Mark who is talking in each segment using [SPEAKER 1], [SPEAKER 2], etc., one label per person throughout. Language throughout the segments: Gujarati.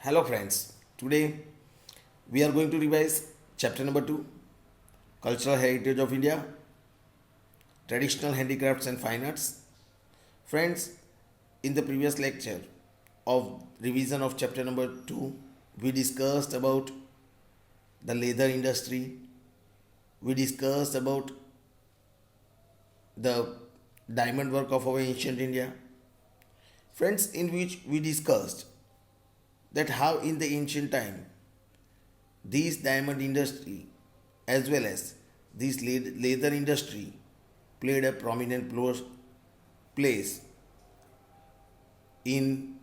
[SPEAKER 1] Hello, friends. Today we are going to revise chapter number 2, Cultural Heritage of India, Traditional Handicrafts and Fine Arts. Friends, in the previous lecture of revision of chapter number 2, we discussed about the leather industry, we discussed about the diamond work of our ancient India. Friends, in which we discussed that how in the ancient time these diamond industry as well as this leather industry played a prominent place in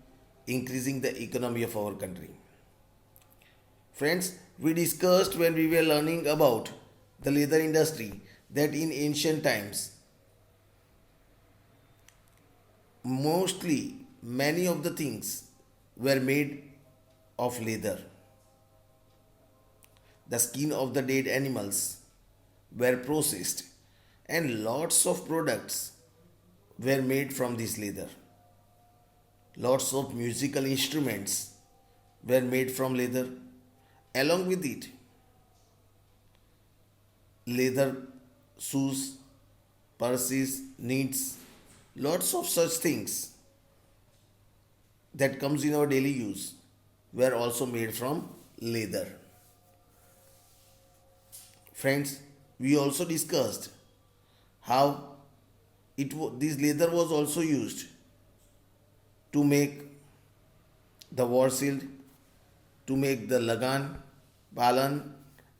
[SPEAKER 1] increasing the economy of our country. Friends, we discussed when we were learning about the leather industry that in ancient times mostly many of the things were made of leather. The skin of the dead animals were processed and lots of products were made from this leather. Lots of musical instruments were made from leather. Along with it, leather shoes, purses, knits, lots of such things that comes in our daily use were also made from leather. Friends, we also discussed how this leather was also used to make the war shield, to make the lagan, palan,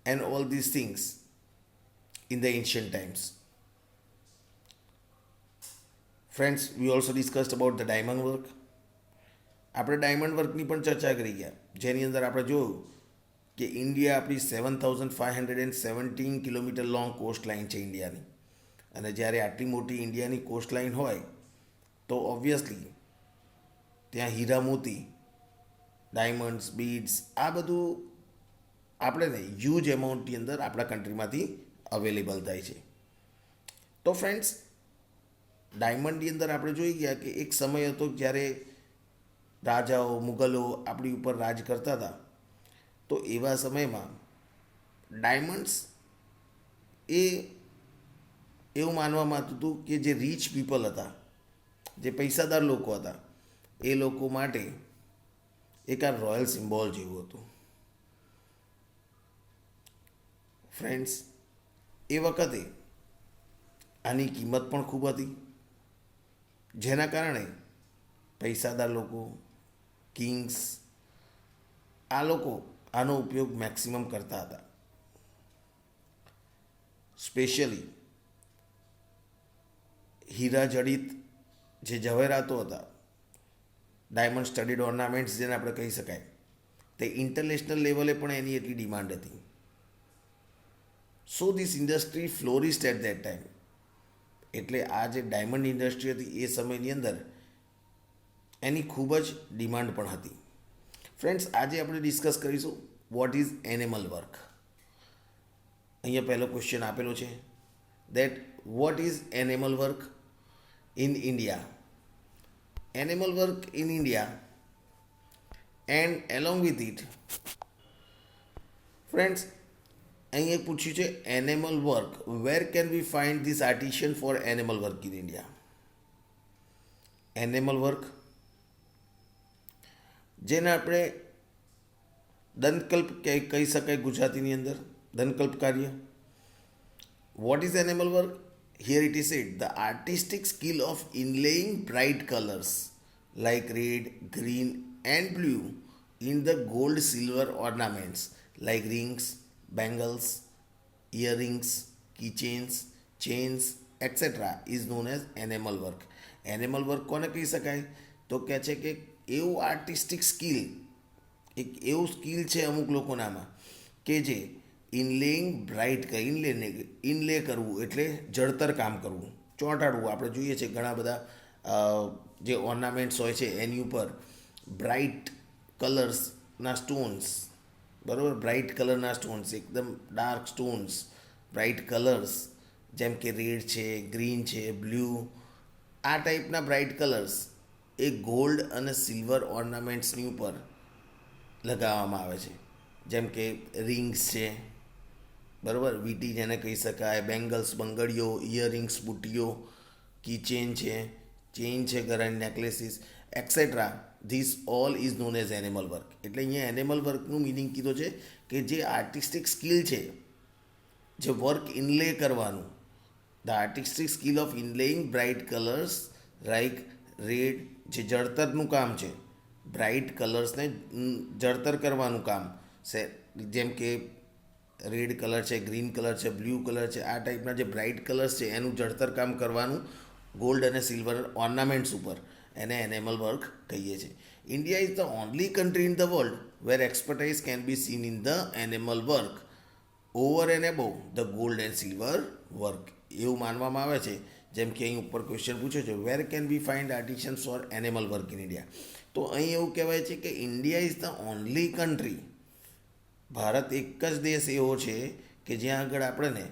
[SPEAKER 1] and all these things in the ancient times. Friends, we also discussed about the diamond work. આપણે ડાયમંડ વર્કની પણ ચર્ચા કરી ગયા, જેની અંદર આપણે જોયું કે ઇન્ડિયા આપણી 7,517 કિલોમીટર લોંગ કોસ્ટ લાઇન છે ઇન્ડિયાની. અને જ્યારે આટલી મોટી ઇન્ડિયાની કોસ્ટ લાઇન હોય તો ઓબ્વિયસલી ત્યાં હીરા મોતી, ડાયમંડ્સ, બીડ્સ આ બધું આપણે ને હ્યુજ એમાઉન્ટની અંદર આપણા કન્ટ્રીમાંથી અવેલેબલ થાય છે. તો ફ્રેન્ડ્સ, ડાયમંડની અંદર આપણે જોઈ ગયા કે એક સમય હતો જ્યારે રાજાઓ મુગલો આપણી ઉપર રાજ કરતા હતા. તો એવા સમયમાં ડાયમંડ્સ એ એવું માનવામાં આવતું હતું કે જે રીચ પીપલ હતા, જે પૈસાદાર લોકો હતા, એ લોકો માટે એક આ રોયલ સિમ્બોલ જેવું હતું. ફ્રેન્ડ્સ, એ વખતે આની કિંમત પણ ખૂબ હતી, જેના કારણે પૈસાદાર લોકો, કિંગ્સ, આ લોકો આનો ઉપયોગ મેક્સિમમ કરતા હતા. સ્પેશિયલી હીરા જડિત જે જવેરાતો હતા, ડાયમંડ સ્ટડીડ ઓર્નામેન્ટ્સ જેને આપણે કહી શકાય, તે ઇન્ટરનેશનલ લેવલે પણ એની એટલી ડિમાન્ડ હતી. So this industry flourished at that time. એટલે આ જે ડાયમંડ ઇન્ડસ્ટ્રી હતી એ સમયની અંદર એની ખૂબ જ ડિમાન્ડ પણ હતી. ફ્રેન્ડ્સ, આજે આપણે ડિસ્કસ કરીશું વોટ ઇઝ એનિમલ વર્ક. અહીંયા પહેલો ક્વેશ્ચન આપેલો છે that what is enamel work in India. Enamel work in India and along with it friends, અહીંયા પૂછ્યું છે enamel work where can we find this artisan for enamel work in India. Enamel work જેને આપણે દંતકલ્પ કહી શકાય ગુજરાતીની અંદર, દંતકલ્પ કાર્ય. What is enamel work? Here it is said the artistic skill of inlaying bright colours like red, green and blue in the gold silver ornaments like rings, bangles, earrings, keychains, chains et cetera is known as enamel work. Enamel work કોને કહી શકાય? તો કહે છે કે એવું આર્ટિસ્ટિક સ્કિલ, એક એવું સ્કિલ છે અમુક લોકોનામાં કે જે ઇનલેઇંગ બ્રાઇટ ઇનલે કરવું એટલે જળતર કામ કરવું, ચોંટાડવું. આપણે જોઈએ છે ઘણા બધા જે ઓર્નામેન્ટ્સ હોય છે એની ઉપર બ્રાઇટ કલર્સના સ્ટોન્સ, બરાબર, બ્રાઇટ કલરના સ્ટોન્સ, એકદમ ડાર્ક સ્ટોન્સ, બ્રાઇટ કલર્સ જેમ કે રેડ છે, ગ્રીન છે, બ્લુ, આ ટાઈપના બ્રાઇટ કલર્સ એ ગોલ્ડ અને સિલ્વર ઓર્નામેન્ટ્સની ઉપર લગાવવામાં આવે છે, જેમ કે રિંગ્સ છે, બરાબર, વીટી જેને કહી શકાય, બેંગલ્સ બંગડીઓ, ઇયરિંગ્સ બુટીઓ, કી ચેઇન છે ગળાની, necklaces et cetera. This all is known as enamel work. એટલે અહીંયા એનિમલ વર્કનું મિનિંગ કીધો છે કે જે આર્ટિસ્ટિક સ્કિલ છે, જે વર્ક ઇનલે કરવાનું, the artistic skill of inlaying bright colours like red, જે જળતરનું કામ છે, બ્રાઇટ કલર્સને જળતર કરવાનું કામ છે, જેમ કે રેડ કલર છે, ગ્રીન કલર છે, બ્લુ કલર છે, આ ટાઈપના જે બ્રાઇટ કલર્સ છે એનું જળતર કામ કરવાનું ગોલ્ડ અને સિલ્વર ઓર્નામેન્ટ્સ ઉપર, એને એનિમલ વર્ક કહીએ છીએ. India is the only country in the world wear expertise can be scene in the animal work over and above the gold and silver work. એવું માનવામાં આવે છે, જેમ કે અહીં ઉપર ક્વેશ્ચન પૂછ્યો છે, where can we find artisans for enamel work in India. તો અહીં એવું કહેવાય છે કે India is the only country, Bharat એક જ દેશ એવો છે કે જ્યાં આગળ આપણને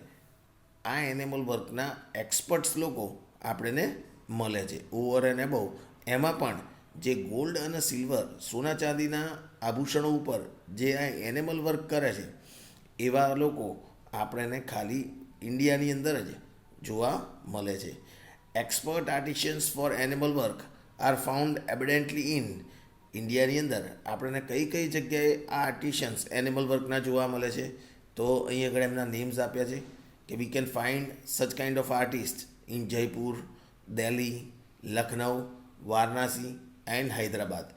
[SPEAKER 1] આ એનિમલ વર્કના એક્સપર્ટ્સ લોકો આપણને મળે છે ઓવર એન્ડ એબવ. એમાં પણ જે ગોલ્ડ અને સિલ્વર, સોના ચાંદીના આભૂષણો ઉપર જે આ એનિમલ વર્ક કરે છે એવા લોકો આપણને ખાલી ઇન્ડિયાની અંદર જ જોવા મળે છે. Expert artisans for enamel work are found abundantly in. ઇન્ડિયાની અંદર આપણને કઈ કઈ જગ્યાએ આ આર્ટિશિયન્સ એનિમલ વર્કના જોવા મળે છે, તો અહીં આગળ એમના નેમ્સ આપ્યા છે કે વી કેન ફાઇન્ડ સચ kind of artist in Jaipur, Delhi, Lucknow, Varanasi and Hyderabad.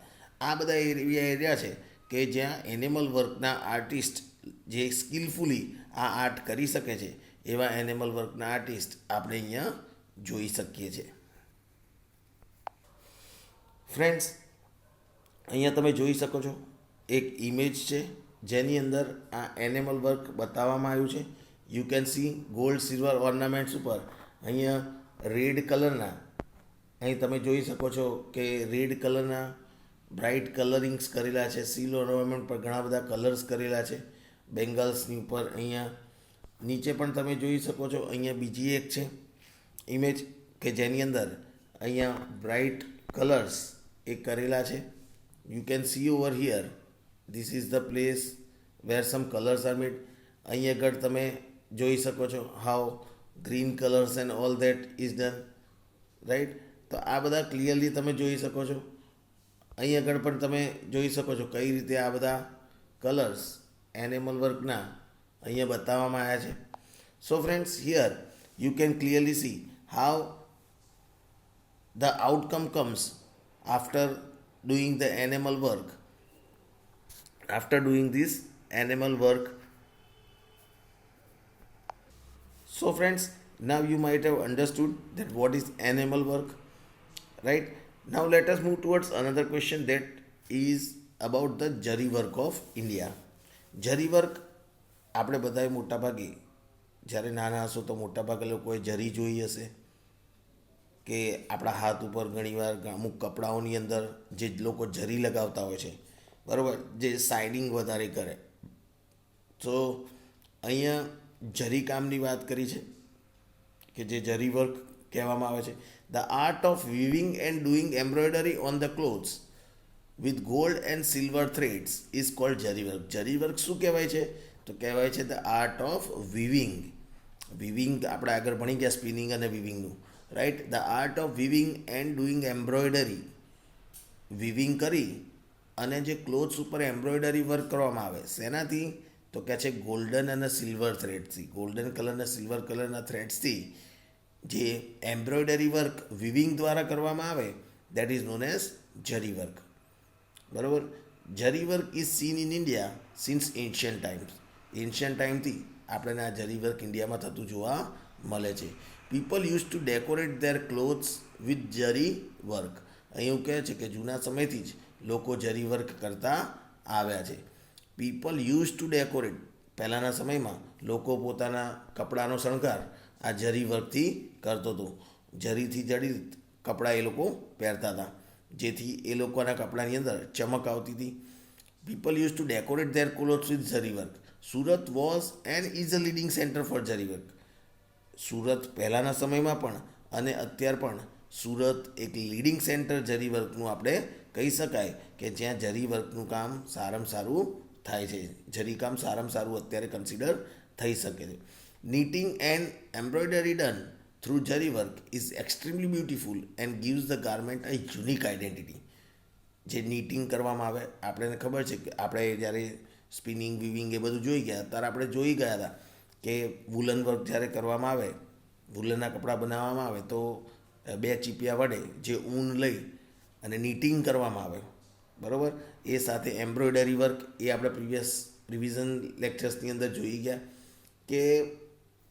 [SPEAKER 1] આ બધા એરિયા છે કે જ્યાં એનિમલ વર્કના આર્ટિસ્ટ જે સ્કિલફુલી આ આર્ટ કરી શકે છે એવા એનિમલ વર્કના આર્ટિસ્ટ આપણે અહીંયા જોઈ શકીએ છીએ. ફ્રેન્ડ્સ, અહીંયા તમે જોઈ શકો છો એક ઇમેજ છે જેની અંદર આ એનિમલ વર્ક બતાવવામાં આવ્યું છે. You can C gold silver ornaments ઉપર અહીંયા રેડ કલરના, અહીં તમે જોઈ શકો છો કે રેડ કલરના બ્રાઇટ કલરિંગ્સ કરેલા છે. સિલ્વર ઓર્નામેન્ટ પર ઘણા બધા કલર્સ કરેલા છે. બેંગલ્સની ઉપર અહીંયા નીચે પણ તમે જોઈ શકો છો. અહીંયા બીજી એક છે ઇમેજ કે જેની અંદર અહીંયા બ્રાઇટ કલર્સ એ કરેલા છે. You can see over here this is the place where some colours are made. અહીં આગળ તમે જોઈ શકો છો how green colours and all that is done, right. તો આ બધા ક્લિયરલી તમે જોઈ શકો છો. અહીં આગળ પણ તમે જોઈ શકો છો કઈ રીતે આ બધા કલર્સ એનિમલ વર્કના અહીંયા બતાવવામાં આવ્યા છે. So friends, here you can clearly C how the outcome comes after doing the animal work. After doing this animal work. So friends, now you might have understood that what is animal work, right? Now let us move towards another question that is about the જરી વર્ક ઓફ ઇન્ડિયા. જરી વર્ક આપણે બધાએ મોટાભાગે જ્યારે નાના હશો તો મોટાભાગે લોકોએ જરી જોઈ હશે કે આપણા હાથ ઉપર ઘણીવાર અમુક કપડાઓની અંદર જે લોકો જરી લગાવતા હોય છે, બરાબર, જે સાઇડિંગ વધારે કરે. તો અહીંયા જરી કામની વાત કરી છે કે જે જરી વર્ક કહેવામાં આવે છે. The art of weaving and doing embroidery on the clothes with gold and silver threads is called zari work. Zari work શું કહેવાય છે? તો કહેવાય છે the art of weaving. Weaving આપણે આગળ ભણી ગયા, સ્પિનિંગ અને વીવિંગનું, right. The art of weaving and doing embroidery, weaving કરી અને જે ક્લોથ્સ ઉપર એમ્બ્રોઇડરી વર્ક કરવામાં આવે શેનાથી? તો કહે છે ગોલ્ડન અને સિલ્વર થ્રેડ્સથી. ગોલ્ડન કલર અને સિલ્વર કલરના થ્રેડ્સથી જે એમ્બ્રોઇડરી વર્ક વિવિંગ દ્વારા કરવામાં આવે દેટ ઇઝ નોન એઝ જરી વર્ક, બરાબર. જરી work is seen in India since ancient times. Ancient ટાઈમથી આપણને આ જરી વર્ક ઇન્ડિયામાં થતું જોવા મળે છે. People use to decorate their clothes with zari work. અહીં એવું કહે છે કે જૂના સમયથી જ લોકો જરી વર્ક કરતા આવ્યા છે. પીપલ યુઝ ટુ ડેકોરેટ, પહેલાંના સમયમાં લોકો પોતાના કપડાનો શણગાર આ જરી વર્કથી કરતો હતો. જરીથી જડિત કપડાં એ લોકો પહેરતા હતા જેથી એ લોકોના કપડાની અંદર ચમક આવતી હતી. People use to decorate their clothes with zari work. Surat was and is a leading centre for zari work. Surat પહેલાંના સમયમાં પણ અને અત્યાર પણ સુરત એક લીડિંગ સેન્ટર જરી વર્કનું આપણે કહી શકાય કે જ્યાં જરી વર્કનું કામ સારામાં સારું થાય છે. જરી કામ સારામાં સારું અત્યારે કન્સિડર થઈ શકે છે. Knitting and embroidery done through zari work is extremely beautiful and gives the garment a unique identity. જે નીટિંગ કરવામાં આવે, આપણને ખબર છે કે આપણે જ્યારે સ્પિનિંગ વિવિંગ એ બધું જોઈ ગયા ત્યારે આપણે જોઈ ગયા હતા કે વુલન વર્ક જ્યારે કરવામાં આવે, વુલનના કપડાં બનાવવામાં આવે તો બે ચીપિયા વડે જે ઊન લઈ અને નીટિંગ કરવામાં આવે, બરાબર. એ સાથે એમ્બ્રોઇડરી વર્ક એ આપણે પ્રીવિયસ રિવિઝન લેક્ચર્સની અંદર જોઈ ગયા કે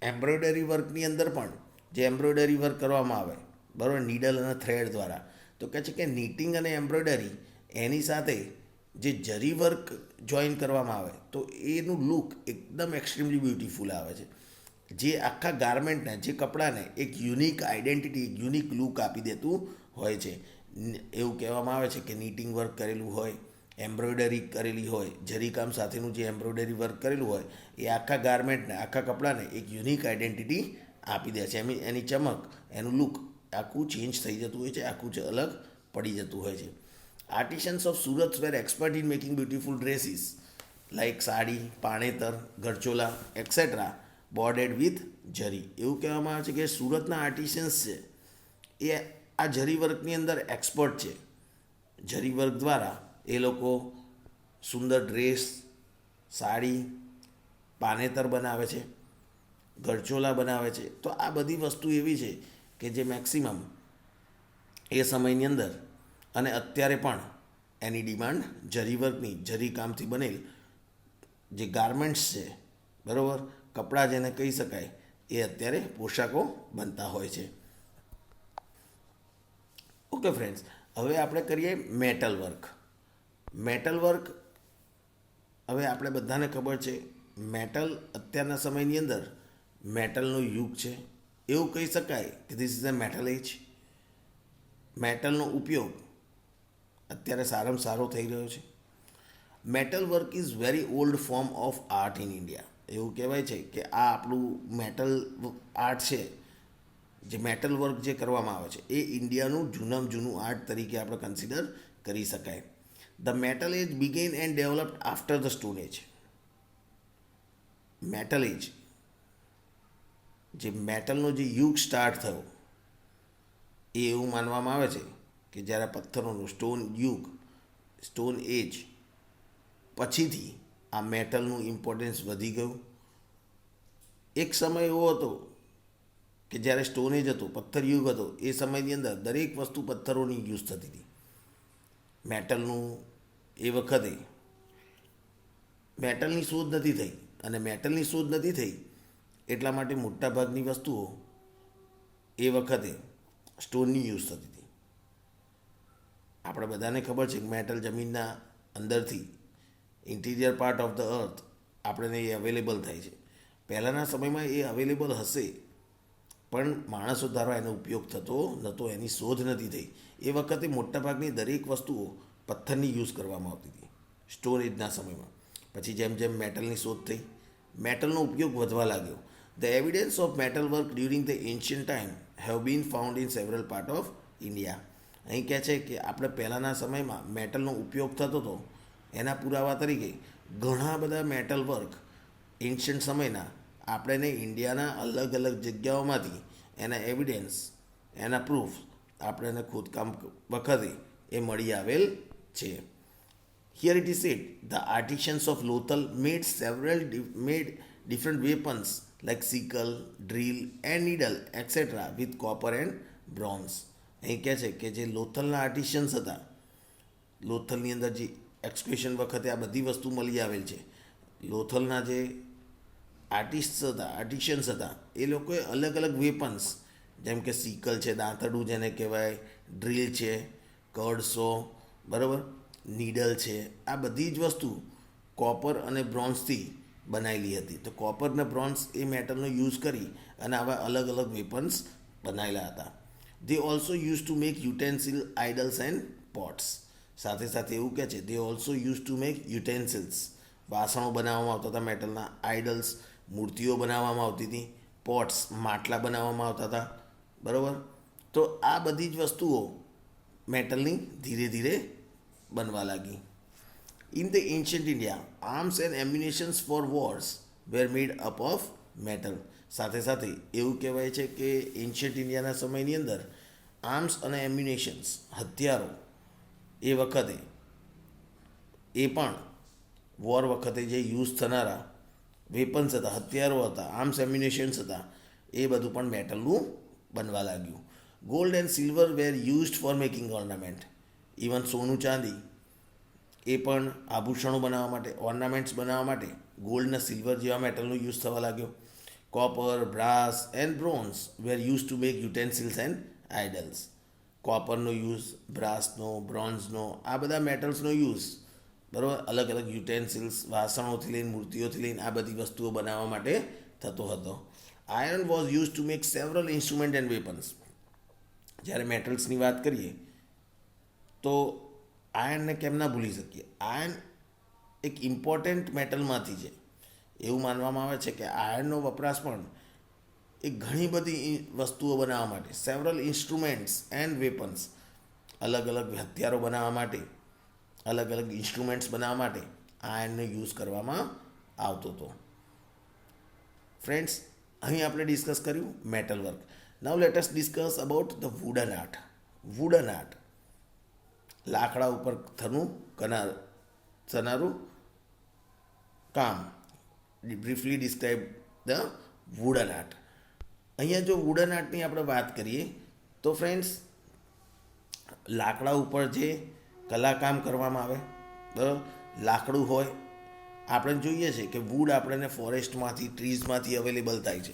[SPEAKER 1] એમ્બ્રોઇડરી વર્કની અંદર પણ જે એમ્બ્રોઇડરી વર્ક કરવામાં આવે, બરાબર, નીડલ અને થ્રેડ દ્વારા, તો કહે છે કે નીટિંગ અને એમ્બ્રોઇડરી એની સાથે જે જરી વર્ક જોઈન કરવામાં આવે તો એનું લુક એકદમ એક્સ્ટ્રીમલી બ્યુટિફુલ આવે છે, જે આખા ગાર્મેન્ટને, જે કપડાને એક યુનિક આઇડેન્ટિટી, એક યુનિક લુક આપી દેતું હોય છે. એવું કહેવામાં આવે છે કે નીટિંગ વર્ક કરેલું હોય, એમ્બ્રોઇડરી કરેલી હોય, જરીકામ સાથેનું જે એમ્બ્રોઇડરી વર્ક કરેલું હોય એ આખા ગાર્મેન્ટને, આખા કપડાને એક યુનિક આઇડેન્ટિટી આપી દે છે. એની ચમક, એનું લુક આખું ચેન્જ થઈ જતું હોય છે, આખું અલગ પડી જતું હોય છે. Artisans of Surat were expert in making beautiful dresses like sari, panetar, gharchola et cetera bordered with zari. એવું કહેવામાં આવે છે કે સુરતના આર્ટિશન્સ છે એ આ જરી વર્કની અંદર એક્સપર્ટ છે. જરી વર્ક દ્વારા એ લોકો સુંદર ડ્રેસ, સાડી, પાનેતર બનાવે છે, ગરચોલા બનાવે છે. તો આ બધી વસ્તુ એવી છે કે જે મેક્સિમમ એ સમયની અંદર અને અત્યારે પણ એની ડિમાન્ડ જરી વર્કની, જરી કામથી બનેલ જે ગાર્મેન્ટ્સ છે, બરાબર, કપડાં જેને કહી શકાય, એ અત્યારે પોશાકો બનતા હોય છે. ઓકે ફ્રેન્ડ્સ, હવે આપણે કરીએ મેટલ વર્ક. મેટલ વર્ક, હવે આપણે બધાને ખબર છે મેટલ અત્યારના સમયની અંદર મેટલનો યુગ છે. એવું કહી શકાય કે ધીસ ઇઝ અ મેટલ એજ. મેટલનો ઉપયોગ અત્યારે સારામાં સારો થઈ રહ્યો છે. Metal work is very old form of art in India. એવું કહેવાય છે કે આ આપણું મેટલ આર્ટ છે, જે મેટલ વર્ક જે કરવામાં આવે છે એ ઇન્ડિયાનું જૂનામાં જૂનું આર્ટ તરીકે આપણે કન્સિડર કરી શકાય. The metal age began and developed after the stone age. Metal age, જે મેટલનો જે યુગ સ્ટાર્ટ થયો એ એવું માનવામાં આવે છે કે જ્યારે પથ્થરોનો સ્ટોન યુગ, સ્ટોન એજ પછીથી આ મેટલનું ઇમ્પોર્ટન્સ વધી ગયું. એક સમય એવો હતો કે જ્યારે સ્ટોન એજ હતો, પથ્થર યુગ હતો, એ સમયની અંદર દરેક વસ્તુ પથ્થરોની યુઝ થતી હતી. મેટલનું એ વખતે મેટલની શોધ નથી થઈ, અને મેટલની શોધ નથી થઈ એટલા માટે મોટાભાગની વસ્તુઓ એ વખતે સ્ટોનની યુઝ થતી હતી. આપણે બધાને ખબર છે કે મેટલ જમીનના અંદરથી, interior part of the earth આપણને એ અવેલેબલ થાય છે. પહેલાંના સમયમાં એ અવેલેબલ હશે પણ માણસો દ્વારા એનો ઉપયોગ થતો નહોતો, એની શોધ નથી થઈ. એ વખતે મોટાભાગની દરેક વસ્તુઓ પથ્થરની યુઝ કરવામાં આવતી હતી સ્ટોન એજના સમયમાં. પછી જેમ જેમ મેટલની શોધ થઈ, મેટલનો ઉપયોગ વધવા લાગ્યો. The evidence of metal work during the ancient time have been found in several part of India. અહીં કહે છે કે આપણે પહેલાંના સમયમાં મેટલનો ઉપયોગ થતો હતો એના પુરાવા તરીકે ઘણા બધા મેટલ વર્ક એન્શિયન્ટ સમયના આપણને ઇન્ડિયાના અલગ અલગ જગ્યાઓમાંથી એના એવિડન્સ, એના પ્રૂફ આપણને ખોદકામ વખતે એ મળી આવેલ છે. Here it is said, the artisans of Lothal made different weapons like sickle, drill and needle etc. with copper and bronze. અહીં કહે છે કે જે લોથલના આર્ટિશન્સ હતા, લોથલની અંદર જે એક્સક્યુશન વખતે આ બધી વસ્તુ મળી આવેલ છે. લોથલના જે આર્ટિશન્સ હતા એ લોકોએ અલગ અલગ વેપન્સ, જેમ કે સિકલ છે, દાંતરડું જેને કહેવાય, ડ્રીલ છે, કડસો, બરાબર, નીડલ છે, આ બધી જ વસ્તુ કોપર અને બ્રોન્ઝથી બનાવેલી હતી. તો કોપર અને બ્રોન્ઝ એ મેટલનો યુઝ કરી અને આવા અલગ અલગ વેપન્સ બનાવેલા હતા. They also use to make utensil, idols and pots. સાથે સાથે એવું કહે છે they also use to make utensils, વાસણો બનાવવામાં આવતા હતા મેટલના, આઇડલ્સ, મૂર્તિઓ બનાવવામાં આવતી હતી, પોટ્સ, માટલા બનાવવામાં આવતા હતા, બરાબર. તો આ બધી જ વસ્તુઓ મેટલની ધીરે ધીરે બનવા લાગી. In the ancient India arms and ammunitions for wars were made up of metal. સાથે સાથે એવું કહેવાય છે કે એન્શિયન્ટ ઇન્ડિયાના સમયની અંદર આર્મ્સ અને એમ્યુનેશન્સ હથિયારો એ વખતે એ પણ વોર વખતે જે યુઝ થનારા વેપન્સ હતા, હથિયારો હતા, આર્મ્સ એમ્યુનેશન્સ હતા, એ બધું પણ મેટલનું બનવા લાગ્યું. Gold and silver were used for making ornament. Even સોનું ચાંદી એ પણ આભૂષણો બનાવવા માટે, ઓર્નામેન્ટ્સ બનાવવા માટે ગોલ્ડ ને સિલ્વર જેવા મેટલનો યુઝ થવા લાગ્યો. Copper, brass and bronze were use to make utensils and idols. કોપરનો યુઝ, બ્રાસનો, બ્રોન્ઝનો, આ બધા મેટલ્સનો યુઝ બરાબર અલગ અલગ યુટેન્સિલ્સ, વાસણોથી લઈને મૂર્તિઓથી લઈને આ બધી વસ્તુઓ બનાવવા માટે થતો હતો. Iron was use to make several instrument and weapons. જ્યારે મેટલ્સની વાત કરીએ તો આયર્નને કેમ ના ભૂલી શકીએ. આયર્ન એક ઇમ્પોર્ટન્ટ મેટલમાંથી છે. એવું માનવામાં આવે છે કે આયર્નનો વપરાશ પણ એ ઘણી બધી વસ્તુઓ બનાવવા માટે, સેવરલ ઇન્સ્ટ્રુમેન્ટ્સ એન્ડ વેપન્સ, અલગ અલગ હથિયારો બનાવવા માટે, અલગ અલગ ઇન્સ્ટ્રુમેન્ટ્સ બનાવવા માટે આયર્નનો યુઝ કરવામાં આવતો હતો. ફ્રેન્ડ્સ, અહીં આપણે ડિસ્કસ કર્યું metal work. Now let us discuss about the wooden art. Wooden art, લાકડા ઉપર થનારું કામ. Briefly describe the wooden art. અહીંયા જો વુડન આર્ટની આપણે વાત કરીએ તો ફ્રેન્ડ્સ, લાકડા ઉપર જે કલાકામ કરવામાં આવે, બરાબર, લાકડું હોય, આપણે જોઈએ છે કે વુડ આપણને ફોરેસ્ટમાંથી, ટ્રીઝમાંથી અવેલેબલ થાય છે.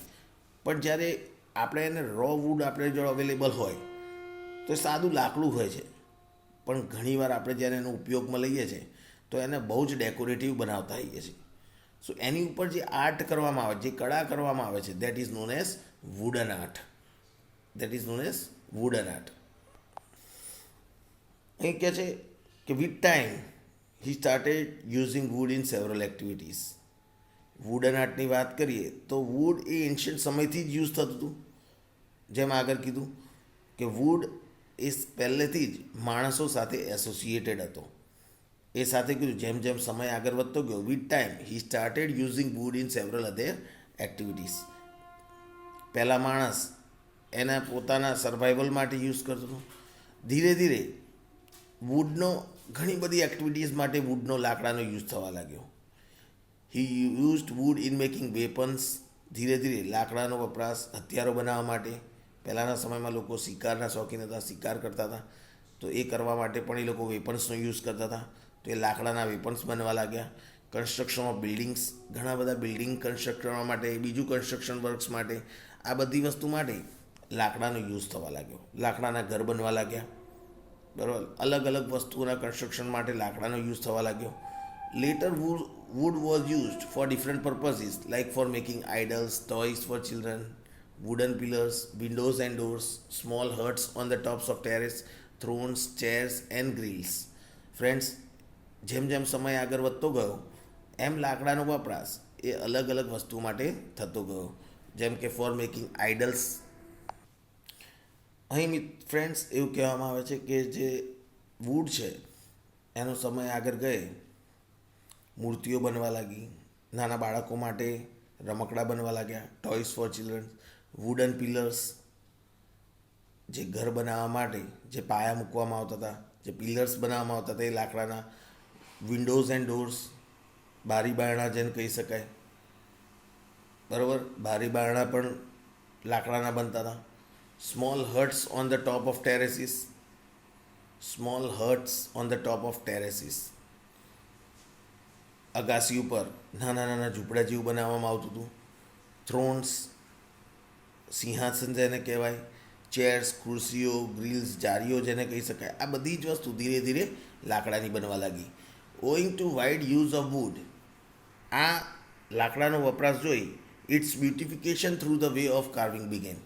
[SPEAKER 1] પણ જ્યારે આપણે એને રો વુડ આપણે જો અવેલેબલ હોય તો એ સાદું લાકડું હોય છે. પણ ઘણીવાર આપણે જ્યારે એનો ઉપયોગમાં લઈએ છીએ તો એને બહુ જ ડેકોરેટિવ બનાવતા હોઈએ છીએ. સો એની ઉપર જે આર્ટ કરવામાં આવે, જે કળા કરવામાં આવે છે, that is known as wooden art. That is known as wooden art. અહીં કહે છે કે with time he started using wood in several activities. Wooden આર્ટની વાત કરીએ તો વુડ એ એન્શિયન્ટ સમયથી જ યુઝ થતું હતું. જેમ આગળ કીધું કે વુડ એ પહેલેથી જ માણસો સાથે એસોસિએટેડ હતો. એ સાથે કીધું જેમ જેમ સમય આગળ વધતો ગયો, with time he started using wood in several other activities. પહેલાં માણસ એના પોતાના સર્વાઈવલ માટે યુઝ કરતો હતો. ધીરે ધીરે વુડનો ઘણી બધી એક્ટિવિટીઝ માટે વુડનો લાકડાનો યુઝ થવા લાગ્યો. He used wood in making weapons. ધીરે ધીરે લાકડાનો વપરાશ હથિયારો બનાવવા માટે. પહેલાંના સમયમાં લોકો શિકારના શોખીન હતા, શિકાર કરતા હતા, તો એ કરવા માટે પણ એ લોકો વેપન્સનો યુઝ કરતા હતા. તો એ લાકડાના વેપન્સ બનવા લાગ્યા. કન્સ્ટ્રક્શન ઓફ બિલ્ડિંગ્સ, ઘણા બધા બિલ્ડિંગ કન્સ્ટ્રક્ટ કરવા માટે, બીજું કન્સ્ટ્રક્શન વર્ક્સ માટે, આ બધી વસ્તુ માટે લાકડાનો યુઝ થવા લાગ્યો. લાકડાના ઘર બનવા લાગ્યા, બરાબર. અલગ અલગ વસ્તુઓના કન્સ્ટ્રક્શન માટે લાકડાનો યુઝ થવા લાગ્યો. Letter wood was used for different purposes like for making idols, toys for children, wooden pillars, windows and doors, small huts on the tops of terrace, thrones, chairs and grills. Friends, જેમ જેમ સમય આગળ વધતો ગયો એમ લાકડાનો વપરાશ એ અલગ અલગ વસ્તુ માટે થતો ગયો. જેમ કે ફોર મેકિંગ આઇડલ્સ. અહીં ફ્રેન્ડ્સ એવું કહેવામાં આવે છે કે જે વુડ છે એનો સમય આગળ ગયે મૂર્તિઓ બનવા લાગી. નાના બાળકો માટે રમકડા બનવા લાગ્યા, toys four children, wooden pillars, જે ઘર બનાવવા માટે જે પાયા મૂકવામાં આવતા હતા, જે પિલર્સ બનાવવામાં આવતા હતા એ લાકડાના. વિન્ડોઝ એન્ડ ડોર્સ, બારી બારણા જેને કહી શકાય, બરાબર, બારી બારણા પણ લાકડાના બનતા હતા. Small huts on the top of terraces, small huts on the top of terraces, અગાસી ઉપર નાના નાના ઝૂંપડા જેવું બનાવવામાં આવતું હતું. થ્રોન્સ, સિંહાસન જેને કહેવાય, ચેર્સ, ખુરશીઓ, ગ્રીલ્સ, જારીઓ જેને કહી શકાય, આ બધી જ વસ્તુ ધીરે ધીરે લાકડાની બનવા લાગી. Owing to wide use of wood, આ લાકડાનો વપરાશ જોઈ its beautification through the way of carving began.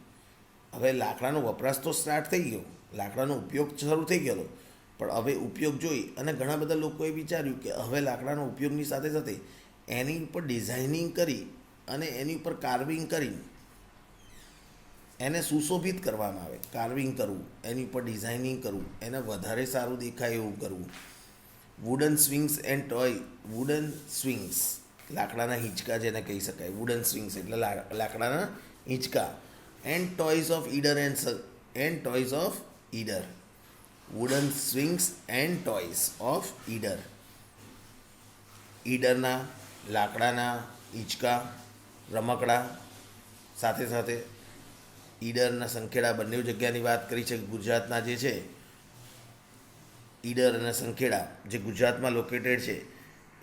[SPEAKER 1] હવે લાકડાનો વપરાશ તો સ્ટાર્ટ થઈ ગયો, લાકડાનો ઉપયોગ શરૂ થઈ ગયેલો, પણ હવે ઉપયોગ જોઈ અને ઘણા બધા લોકોએ વિચાર્યું કે હવે લાકડાનો ઉપયોગની સાથે સાથે એની ઉપર ડિઝાઇનિંગ કરી અને એની ઉપર કાર્વિંગ કરી એને સુશોભિત કરવામાં આવે. કાર્વિંગ કરવું, એની ઉપર ડિઝાઇનિંગ કરવું, એને વધારે સારું દેખાય એવું કરવું. Wooden swings and toy, wooden swings, લાકડાના હિંચકા જેને કહી શકાય, વુડન સ્વિંગ્સ એટલે લાકડાના હિંચકા, and toys of Idar and toys of Idar, wooden swings and toys of Idar, ઈડરના લાકડાના હિંચકા, રમકડા, સાથે સાથે ઈડરના સંખેડા બંને જગ્યાની વાત કરી છે. ગુજરાતના જે છે ઈડર અને સંખેડા જે ગુજરાતમાં લોકેટેડ છે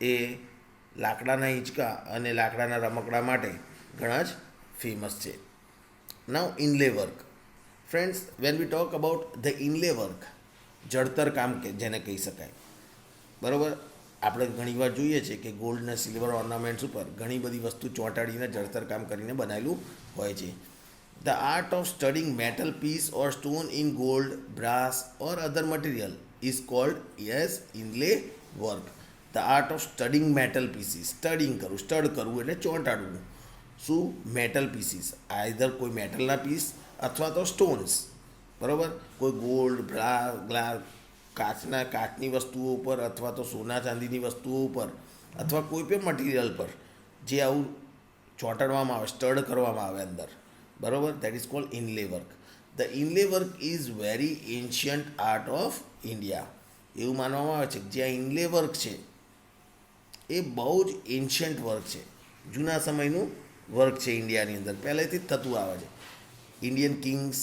[SPEAKER 1] એ લાકડાના હિંચકા અને લાકડાના રમકડા માટે ઘણા જ ફેમસ છે. Now inlay work. Friends, when we talk about the inlay work, જડતર કામ કે જેને કહી શકાય, બરાબર. આપણે ઘણીવાર જોઈએ છીએ કે ગોલ્ડ અને સિલ્વર ઓર્નામેન્ટ્સ ઉપર ઘણી બધી વસ્તુ ચોંટાડીને જડતર કામ કરીને બનાવેલું હોય છે. The art of studding metal piece or stone in gold, brass or other material is called as inlay work. The art of studding metal pieces, stud કરવું એટલે ચોંટાડવું. શું? મેટલ પીસીસ, આઈધર કોઈ મેટલના પીસ અથવા તો સ્ટોન્સ, બરાબર. કોઈ ગોલ્ડ, ગ્લાસ, કાચની વસ્તુઓ ઉપર અથવા તો સોના ચાંદીની વસ્તુઓ ઉપર અથવા કોઈ પણ મટીરિયલ પર જે આવું ચોંટાડવામાં આવે, સ્ટડ કરવામાં આવે અંદર, બરાબર, that is called inlay work. The inlay work is very ancient art of India. એવું માનવામાં આવે છે કે જે આ ઇનલે વર્ક છે એ બહુ જ એન્શિયન્ટ વર્ક છે, જૂના સમયનું વર્ક છે ઇન્ડિયાની અંદર, પહેલેથી જ થતું આવે છે. Indian Kings,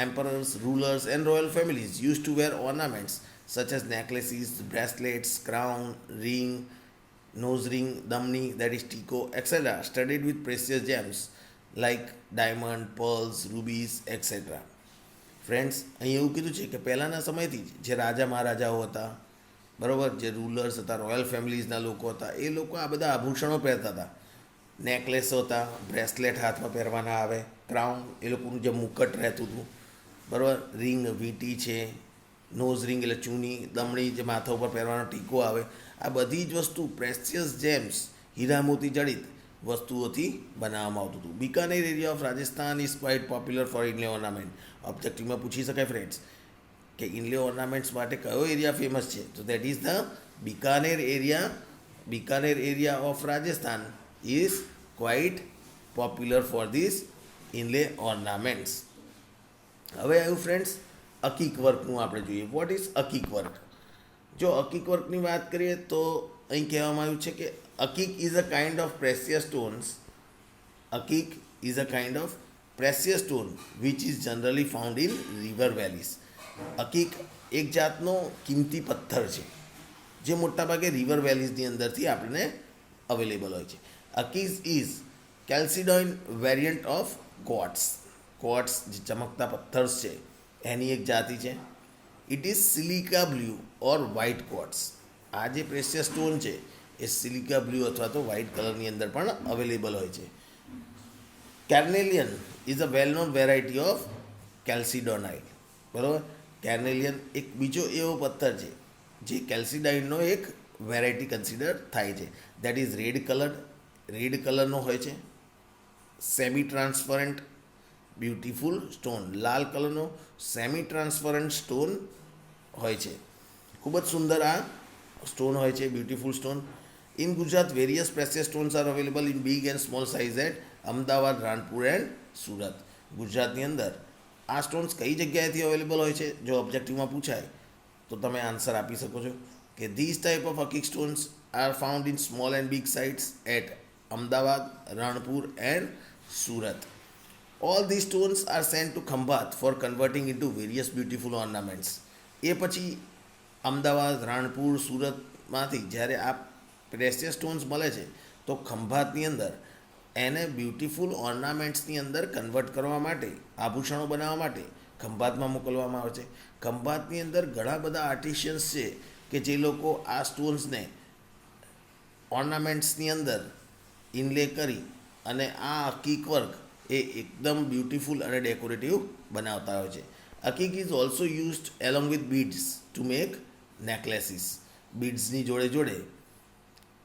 [SPEAKER 1] emperors, rulers and royal families used to wear ornaments such as necklaces, bracelets, crown, ring, nose ring, damni, that is tico, etc., studded with precious gems like diamond, pearls, rubies, etc. Friends, અહીં એવું કીધું છે કે પહેલાંના સમયથી જે રાજા મહારાજાઓ હતા, બરાબર, જે રૂલર્સ હતા, રોયલ ફેમિલીઝના લોકો હતા, એ લોકો આ બધા આભૂષણો પહેરતા હતા. નેકલેસ હતા, બ્રેસલેટ હાથમાં પહેરવાના આવે, ક્રાઉન એ લોકોનું જે મુકટ રહેતું હતું, બરાબર, રિંગ, વીંટી છે, નોઝ રિંગ એટલે ચૂની, દમણી જે માથા ઉપર પહેરવાનો ટીકો આવે, આ બધી જ વસ્તુ પ્રેશિયસ જેમ્સ, હીરા મોતી જડિત વસ્તુઓથી બનાવવામાં આવતું હતું. Bikaner area of Rajasthan is quite popular for inlay ornament. ઓબ્જેક્ટિવમાં પૂછી શકાય ફ્રેન્ડ્સ કે ઇનલે ઓર્નામેન્ટ્સ માટે કયો એરિયા ફેમસ છે, તો that is the Bikaner area. Bikaner area of Rajasthan is quite popular for this inlay ornaments. હવે આવ્યું ફ્રેન્ડ્સ અકીક વર્કનું આપણે જોઈએ. What is akik work? જો અકીક વર્કની વાત કરીએ તો અહીં કહેવામાં આવ્યું છે કે akik is a kind of precious stones. Akik is a kind of precious stone which is generally found in river valleys. અકીક એક જાતનો કિંમતી પથ્થર છે જે મોટાભાગે રિવર વેલીઝની અંદરથી આપણને અવેલેબલ હોય છે. Akik is chalcedony variant of quartz. Quartz જે ચમકતા પથ્થર છે એની એક જાતિ છે. It is silica blue or white quartz. આ જે પ્રેશિયસ સ્ટોન છે એ સિલિકા બ્લુ અથવા તો વ્હાઇટ કલરની અંદર પણ અવેલેબલ હોય છે. Carnelian is a well known variety of chalcedony. બરાબર, કાર્નેલિયન એક બીજો એવો પથ્થર છે જે કેલ્સિડાઇનનો એક વેરાયટી કન્સિડર થાય છે. દેટ ઇઝ રેડ કલરનો હોય છે. સેમી ટ્રાન્સપરન્ટ બ્યુટીફુલ સ્ટોન, લાલ કલરનો સેમી ટ્રાન્સપરન્ટ સ્ટોન હોય છે. ખૂબ જ સુંદર આ સ્ટોન હોય છે, beautiful stone. In Gujarat various precious stones are available in big and small size at Ahmedabad, Ranpur and Surat. ગુજરાતની અંદર આ સ્ટોન્સ કઈ જગ્યાએથી અવેલેબલ હોય છે? જો ઓબ્જેક્ટિવમાં પૂછાય તો તમે આન્સર આપી શકો છો કે this type of akik stones are found in small and big sites at Ahmedabad, Ranpur and Surat. All these stones are sent to Khambat for converting into various beautiful ornaments. એ પછી અમદાવાદ, રાણપુર, સુરતમાંથી જ્યારે આ પ્રેશિયસ સ્ટોન્સ મળે છે તો ખંભાતની અંદર એને બ્યુટીફુલ ઓર્નામેન્ટ્સની અંદર કન્વર્ટ કરવા માટે, આભૂષણો બનાવવા માટે ખંભાતમાં મોકલવામાં આવે છે. ખંભાતની અંદર ઘણા બધા આર્ટિશિયન્સ છે કે જે લોકો આ સ્ટોન્સને ઓર્નામેન્ટ્સની અંદર ઇનલે કરી અને આ અકીક વર્ક એ એકદમ બ્યુટીફુલ અને ડેકોરેટિવ બનાવતા હોય છે. Akik is also used along with beads to make necklaces. બીડ્સની જોડે જોડે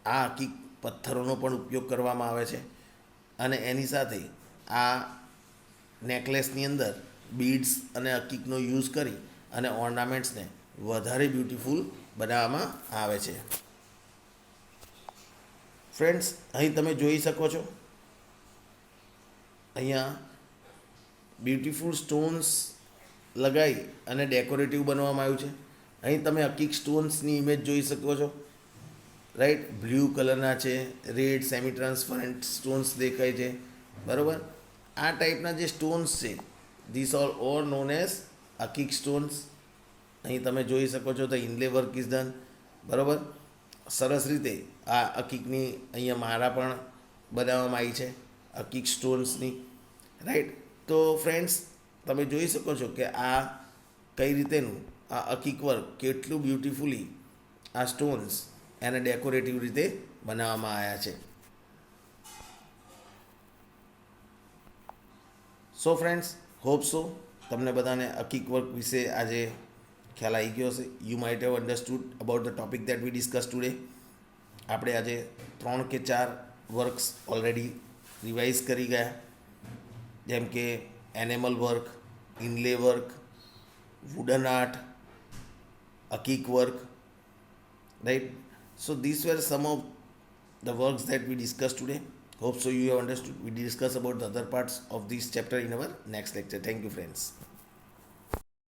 [SPEAKER 1] આ અકીક પથ્થરોનો પણ ઉપયોગ કરવામાં આવે છે અને એની સાથે આ નેકલેસની અંદર બીડ્સ અને અકીકનો યુઝ કરી અને ઓર્નામેન્ટ્સને વધારે બ્યુટીફુલ બનાવવામાં આવે છે. ફ્રેન્ડ્સ, અહીં તમે જોઈ શકો છો, અહીંયા બ્યુટીફુલ સ્ટોન્સ લગાવી અને ડેકોરેટિવ બનાવવામાં આવ્યું છે. અહીં તમે અકીક સ્ટોન્સની ઇમેજ જોઈ શકો છો, રાઈટ. બ્લુ કલરના છે, રેડ સેમી ટ્રાન્સપરન્ટ સ્ટોન્સ દેખાય છે, બરાબર. આ ટાઈપના જે સ્ટોન્સ છે, these are known as akik stones. અહીં તમે જોઈ શકો છો તો ઇનલે વર્ક ઇઝ ડન, બરાબર. સરસ રીતે આ અકીકની અહીંયા માળા પણ બનાવવામાં આવી છે અકીક સ્ટોન્સની, રાઈટ. તો ફ્રેન્ડ્સ, તમે જોઈ શકો છો કે આ કઈ રીતેનું આ અકીક વર્ક કેટલું બ્યુટિફુલી આ સ્ટોન્સ એને ડેકોરેટિવ રીતે બનાવવામાં આવ્યા છે. સો ફ્રેન્ડ્સ, હોપ સો તમને બધાને અકીક વર્ક વિશે આજે ખ્યાલ આવી ગયો હશે. You might have understood about the topic that we discuss today. આપણે આજે 3 કે 4 વર્ક્સ ઓલરેડી રિવાઇઝ કરી ગયા, જેમ કે animal work, inlay work, wooden art, અકીક work, right? So these were some of the works that we discussed today. Hope so you have understood. We discuss about the other parts of this chapter in our next lecture. Thank you, friends.